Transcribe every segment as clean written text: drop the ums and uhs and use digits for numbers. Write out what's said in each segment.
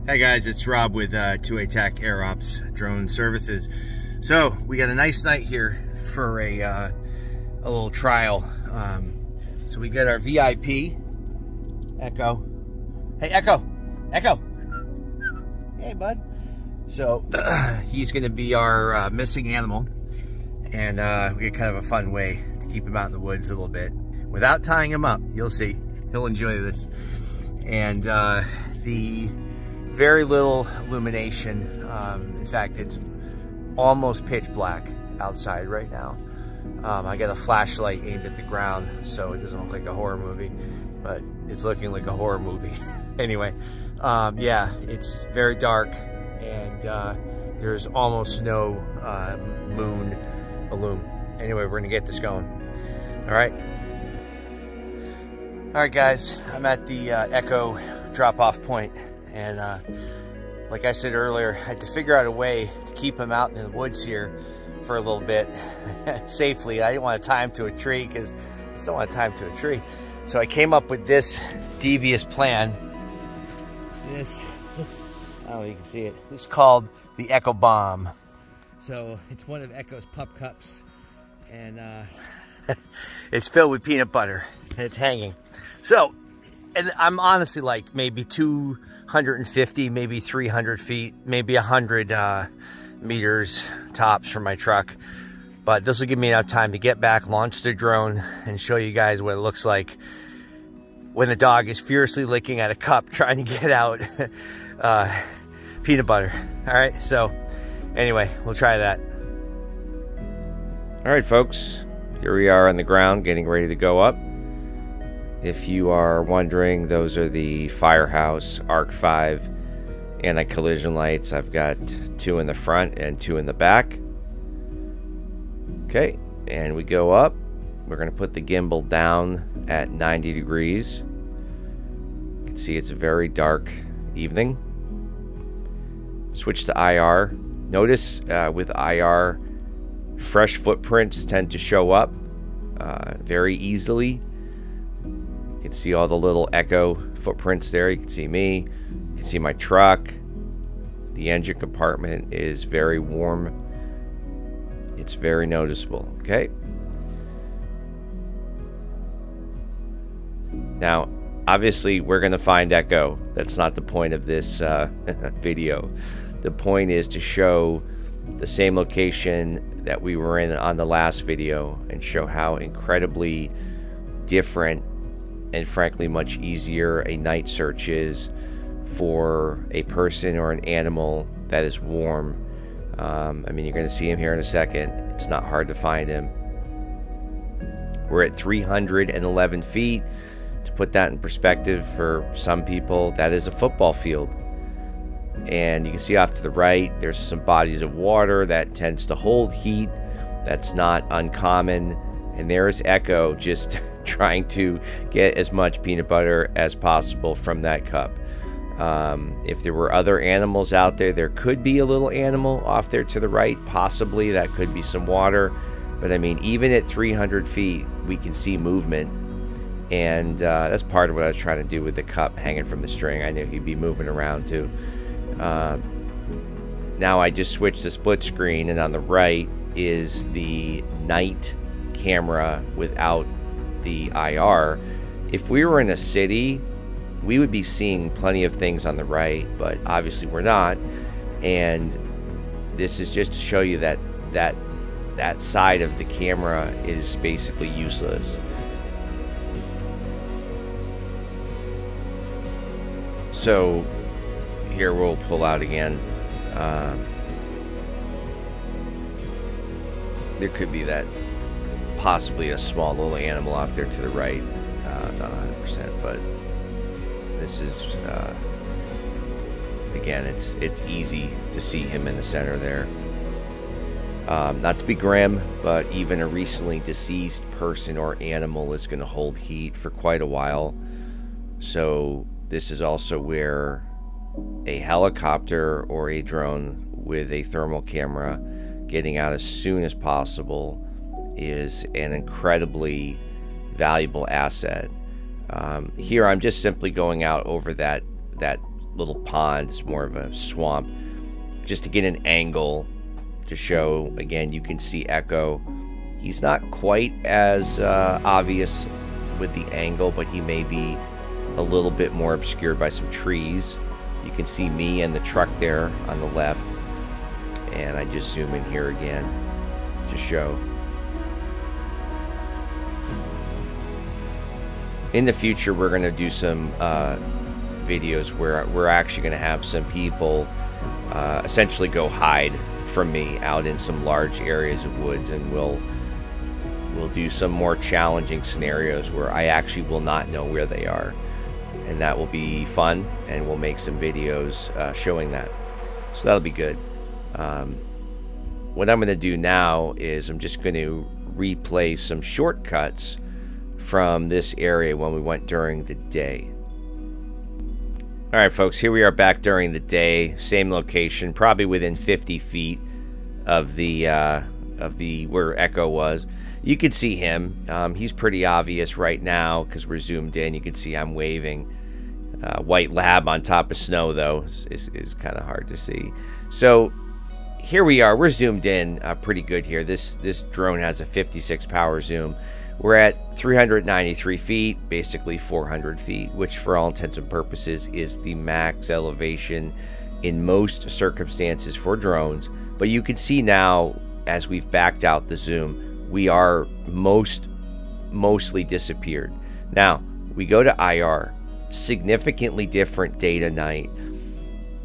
Hi guys, it's Rob with 2A Tech Air Ops Drone Services. So we got a nice night here for a little trial. So we got our VIP, Echo. Hey Echo, Echo. Hey bud. So he's gonna be our missing animal, and we get kind of a fun way to keep him out in the woods a little bit without tying him up. You'll see, he'll enjoy this. And the very little illumination. In fact, it's almost pitch black outside right now. I got a flashlight aimed at the ground so it doesn't look like a horror movie, but it's looking like a horror movie. Anyway, yeah, it's very dark, and there's almost no moon illume. Anyway, we're gonna get this going. All right, guys, I'm at the Echo drop-off point. And like I said earlier, I had to figure out a way to keep him out in the woods here for a little bit safely. I didn't want to tie him to a tree because I just don't want to tie him to a tree. So I came up with this devious plan. This, oh, you can see it. This is called the Echo Bomb. So it's one of Echo's pup cups, and it's filled with peanut butter, and it's hanging. So, and I'm honestly like maybe 250, maybe 300 feet, maybe 100 meters tops from my truck. But this will give me enough time to get back, launch the drone, and show you guys what it looks like when the dog is fiercely licking at a cup trying to get out peanut butter. All right, so anyway, we'll try that. All right, folks, here we are on the ground getting ready to go up. If you are wondering, those are the Firehouse Arc 5 anti-collision lights. I've got 2 in the front and 2 in the back. Okay, and we go up. We're going to put the gimbal down at 90 degrees. You can see it's a very dark evening. Switch to IR. Notice with IR, fresh footprints tend to show up very easily. You can see all the little Echo footprints there. You can see me. You can see my truck. The engine compartment is very warm. It's very noticeable. Okay. Now, obviously, we're going to find Echo. That's not the point of this video. The point is to show the same location that we were in on the last video and show how incredibly different and frankly much easier a night search is for a person or an animal that is warm. I mean, you're going to see him here in a second. It's not hard to find him. We're at 311 feet. To put that in perspective for some people, that is a football field. And you can see off to the right, there's some bodies of water that tends to hold heat. That's not uncommon. And there's Echo just trying to get as much peanut butter as possible from that cup. If there were other animals out there, there could be a little animal off there to the right. Possibly that could be some water. But I mean, even at 300 feet, we can see movement. And that's part of what I was trying to do with the cup hanging from the string. I knew he'd be moving around too. Now I just switched to split screen, and on the right is the night camera without the IR. If we were in a city, we would be seeing plenty of things on the right, but obviously we're not. And this is just to show you that that side of the camera is basically useless. So here we'll pull out again. There could be that possibly a small little animal off there to the right, not 100%, but this is again, it's easy to see him in the center there. Not to be grim, but even a recently deceased person or animal is going to hold heat for quite a while. So this is also where a helicopter or a drone with a thermal camera getting out as soon as possible is an incredibly valuable asset. Here I'm just simply going out over that little pond. It's more of a swamp, just to get an angle to show. Again, you can see Echo. He's not quite as obvious with the angle, but he may be a little bit more obscured by some trees. You can see me and the truck there on the left, and I just zoom in here again to show. In the future, we're going to do some videos where we're actually going to have some people essentially go hide from me out in some large areas of woods, and we'll do some more challenging scenarios where I actually will not know where they are, and that will be fun, and we'll make some videos showing that, so that'll be good. What I'm going to do now is I'm just going to replay some shortcuts from this area when we went during the day. All right, folks, here we are back during the day, same location, probably within 50 feet of the where Echo was. You can see him. He's pretty obvious right now because we're zoomed in. You can see I'm waving. White lab on top of snow, though, is kind of hard to see. So here we are. We're zoomed in pretty good here. This drone has a 56 power zoom. We're at 393 feet, basically 400 feet, which for all intents and purposes is the max elevation in most circumstances for drones. But you can see now, as we've backed out the zoom, we are mostly disappeared. Now, we go to IR, significantly different day to night.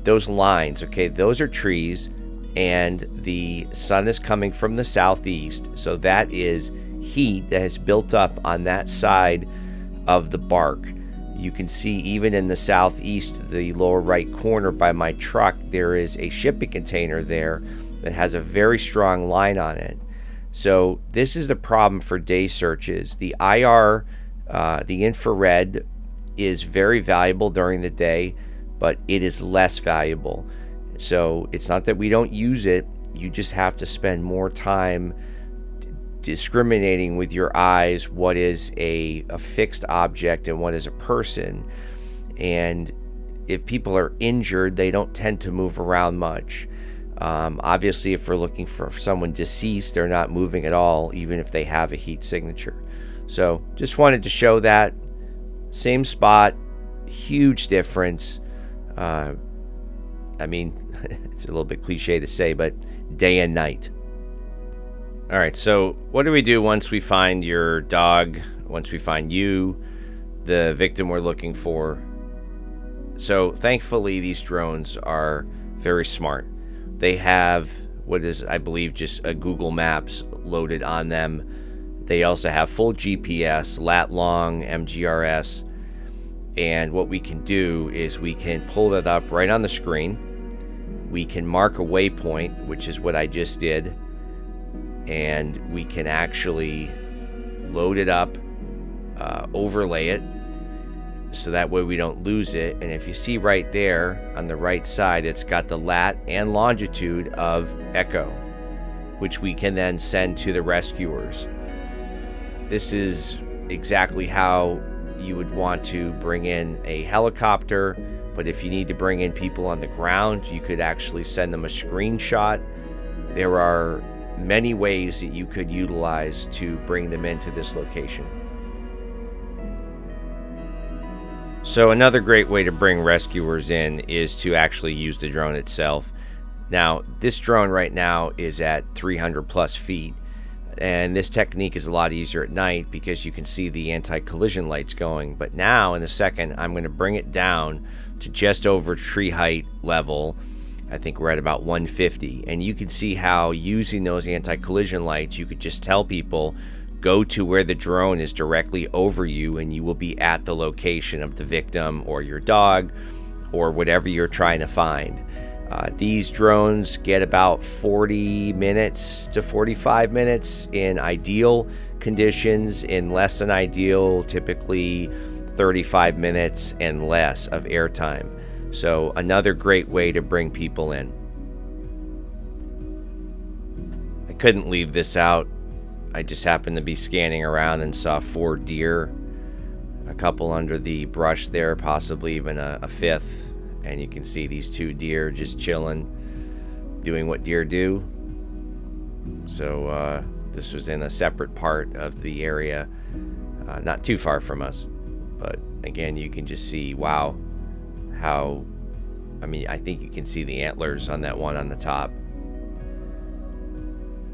Those lines, okay, those are trees, and the sun is coming from the southeast, so that is heat that has built up on that side of the bark. You can see even in the southeast, the lower right corner by my truck, there is a shipping container there that has a very strong line on it. So this is the problem for day searches. The IR, the infrared, is very valuable during the day, but it is less valuable. So it's not that we don't use it, you just have to spend more time discriminating with your eyes what is a fixed object and what is a person. And if people are injured, they don't tend to move around much. Obviously, if we're looking for someone deceased, they're not moving at all, even if they have a heat signature. So just wanted to show that. Same spot, huge difference. I mean, it's a little bit cliche to say, but day and night. All right, so what do we do once we find your dog, once we find you, the victim we're looking for? So thankfully, these drones are very smart. They have what is, I believe, just a Google Maps loaded on them. They also have full GPS, lat-long, MGRS, and what we can do is we can pull that up right on the screen. We can mark a waypoint, which is what I just did, and we can actually load it up, overlay it, so that way we don't lose it. And if you see right there on the right side, it's got the lat and longitude of Echo, which we can then send to the rescuers. This is exactly how you would want to bring in a helicopter, but if you need to bring in people on the ground, you could actually send them a screenshot. There are many ways that you could utilize to bring them into this location. So another great way to bring rescuers in is to actually use the drone itself. Now, this drone right now is at 300 plus feet, and this technique is a lot easier at night because you can see the anti-collision lights going. But now, in a second, I'm going to bring it down to just over tree height level. I think we're at about 150, and you can see how using those anti-collision lights, you could just tell people, go to where the drone is directly over you, and you will be at the location of the victim or your dog or whatever you're trying to find. These drones get about 40 minutes to 45 minutes in ideal conditions. In less than ideal, typically 35 minutes and less of airtime. So another great way to bring people in. I couldn't leave this out. I just happened to be scanning around and saw 4 deer, a couple under the brush there, possibly even a fifth, and you can see these two deer just chilling, doing what deer do. So this was in a separate part of the area, not too far from us. But again, you can just see, wow, how, I mean, I think you can see the antlers on that one on the top.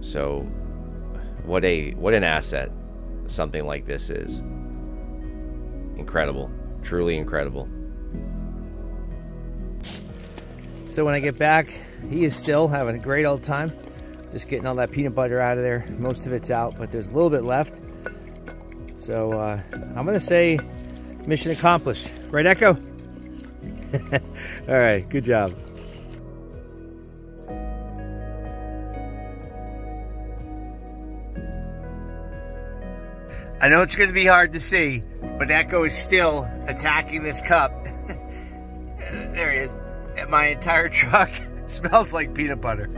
So what an asset something like this is. Incredible, truly incredible. So when I get back, he is still having a great old time, just getting all that peanut butter out of there. Most of it's out, but there's a little bit left. So I'm gonna say mission accomplished. Right, Echo? All right, good job. I know it's going to be hard to see, but Echo is still attacking this cup. There he is. And my entire truck smells like peanut butter.